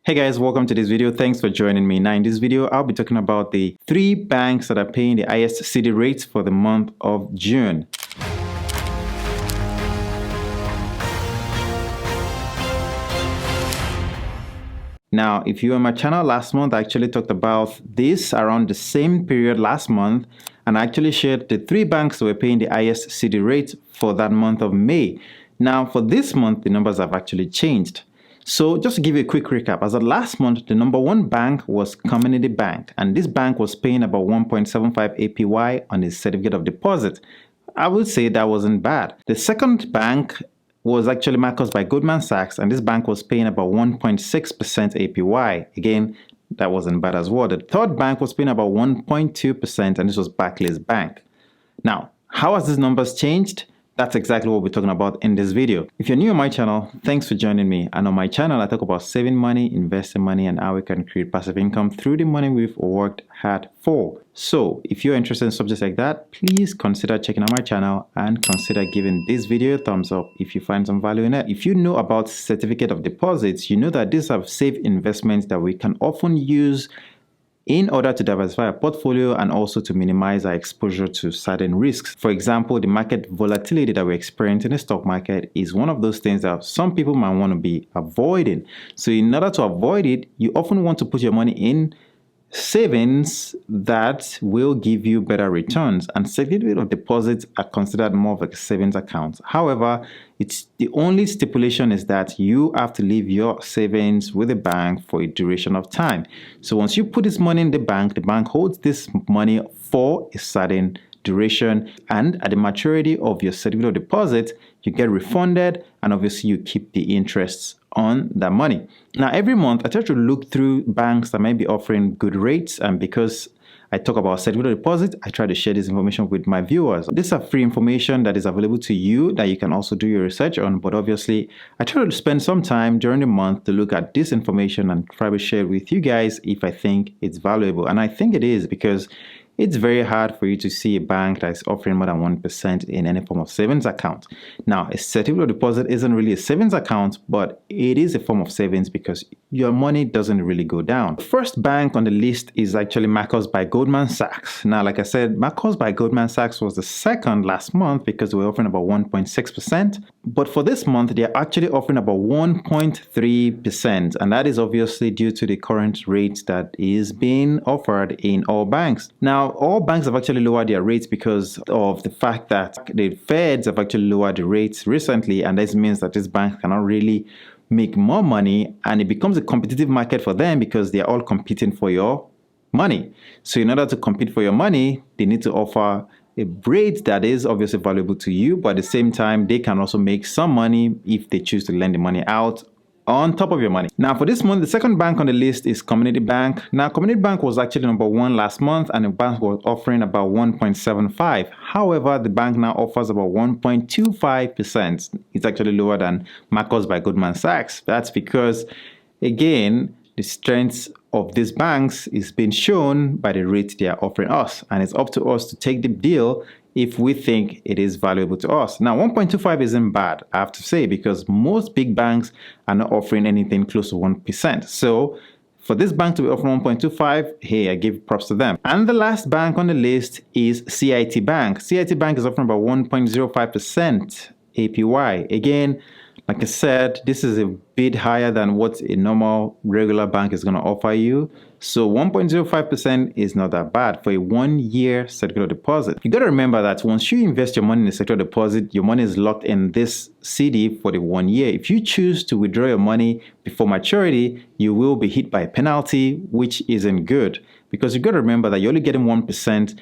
Hey guys, welcome to this video. Thanks for joining me. Now in this video, I'll be talking about the 3 banks that are paying the highest CD rates for the month of June. Now, if you were on my channel last month, I actually talked about this around the same period last month, and I actually shared the 3 banks that were paying the highest CD rates for that month of May. Now, for this month, the numbers have actually changed. So just to give you a quick recap, as of last month, the number 1 bank was Community Bank, and this bank was paying about 1.75 APY on its certificate of deposit. I would say that wasn't bad. The second bank was actually Macaws by Goldman Sachs, and this bank was paying about 1.6% APY. Again, that wasn't bad as well. The third bank was paying about 1.2%, and this was Barclays Bank. Now, how has these numbers changed? That's exactly what we're talking about in this video. If you're new on my channel, thanks for joining me. And on my channel, I talk about saving money, investing money, and how we can create passive income through the money we've worked hard for. So if you're interested in subjects like that, please consider checking out my channel and consider giving this video a thumbs up if you find some value in it. If you know about certificate of deposits, you know that these are safe investments that we can often use in order to diversify our portfolio and also to minimize our exposure to certain risks. For example, the market volatility that we experience in the stock market is one of those things that some people might want to be avoiding. So in order to avoid it, you often want to put your money in savings that will give you better returns, and certificate of deposits are considered more of a savings account. However, it's the only stipulation is that you have to leave your savings with the bank for a duration of time. So once you put this money in the bank holds this money for a certain duration, and at the maturity of your certificate of deposit, you get refunded, and obviously you keep the interests on that money. Now, every month I try to look through banks that might be offering good rates, and because I talk about certificate of deposit, I try to share this information with my viewers. This is free information that is available to you that you can also do your research on, but obviously I try to spend some time during the month to look at this information and try to share it with you guys if I think it's valuable. And I think it is, because it's very hard for you to see a bank that is offering more than 1% in any form of savings account. Now, a certificate of deposit isn't really a savings account, but it is a form of savings because your money doesn't really go down. The first bank on the list is actually Macaws by Goldman Sachs. Now, like I said, Macaws by Goldman Sachs was the second last month because they were offering about 1.6%. But for this month, they're actually offering about 1.3%. And that is obviously due to the current rate that is being offered in all banks. Now, all banks have actually lowered their rates because of the fact that the Feds have actually lowered the rates recently, and this means that these banks cannot really make more money, and it becomes a competitive market for them because they are all competing for your money. So in order to compete for your money, they need to offer a rate that is obviously valuable to you, but at the same time, they can also make some money if they choose to lend the money out on top of your money. Now, for this month, the second bank on the list is Community Bank. Now, Community Bank was actually number 1 last month, and the bank was offering about 1.75. However, the bank now offers about 1.25%. It's actually lower than Macaws by Goldman Sachs. That's because, again, the strength of these banks is being shown by the rate they are offering us, and it's up to us to take the deal if we think it is valuable to us. Now, 1.25 isn't bad, I have to say, because most big banks are not offering anything close to 1%. So for this bank to be offering 1.25, hey, I give props to them. And the last bank on the list is Cit Bank. Cit Bank is offering about 1.05% APY. Again, like I said, this is a bit higher than what a normal regular bank is going to offer you. So 1.05% is not that bad for a 1-year certificate of deposit. You got to remember that once you invest your money in a certificate of deposit, your money is locked in this CD for the 1 year. If you choose to withdraw your money before maturity, you will be hit by a penalty, which isn't good, because you got to remember that you're only getting 1%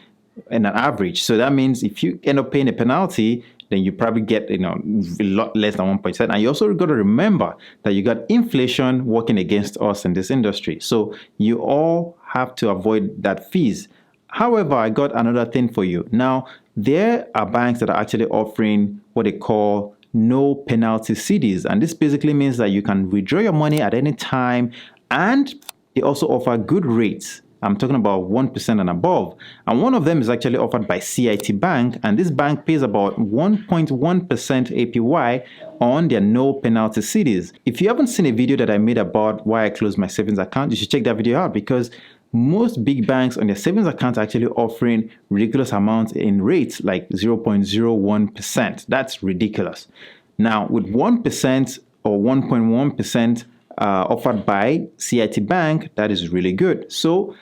in an average. So that means if you end up paying a penalty, then you probably get a lot less than 1%. And you also got to remember that you got inflation working against us in this industry. So you all have to avoid that fees. However, I got another thing for you. Now, there are banks that are actually offering what they call no penalty CDs. And this basically means that you can withdraw your money at any time, and they also offer good rates I'm talking about 1% and above. And one of them is actually offered by Cit Bank, and this bank pays about 1.1% APY on their no penalty CDs. If you haven't seen a video that I made about why I closed my savings account, you should check that video out, because most big banks on their savings accounts are actually offering ridiculous amounts in rates like 0.01%. That's ridiculous. Now, with 1% or 1.1% offered by Cit Bank, that is really good. So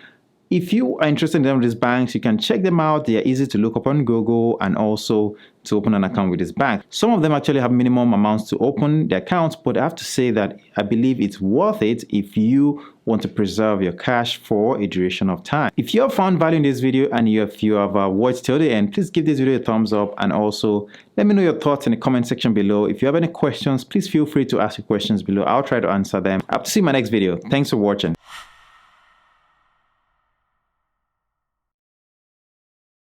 if you are interested in any of these banks, you can check them out. They are easy to look up on Google and also to open an account with this bank. Some of them actually have minimum amounts to open the accounts, but I have to say that I believe it's worth it if you want to preserve your cash for a duration of time. If you have found value in this video and if you have watched till the end, please give this video a thumbs up, and also let me know your thoughts in the comment section below. If you have any questions, please feel free to ask your questions below. I'll try to answer them. I'll see you in my next video. Thanks for watching.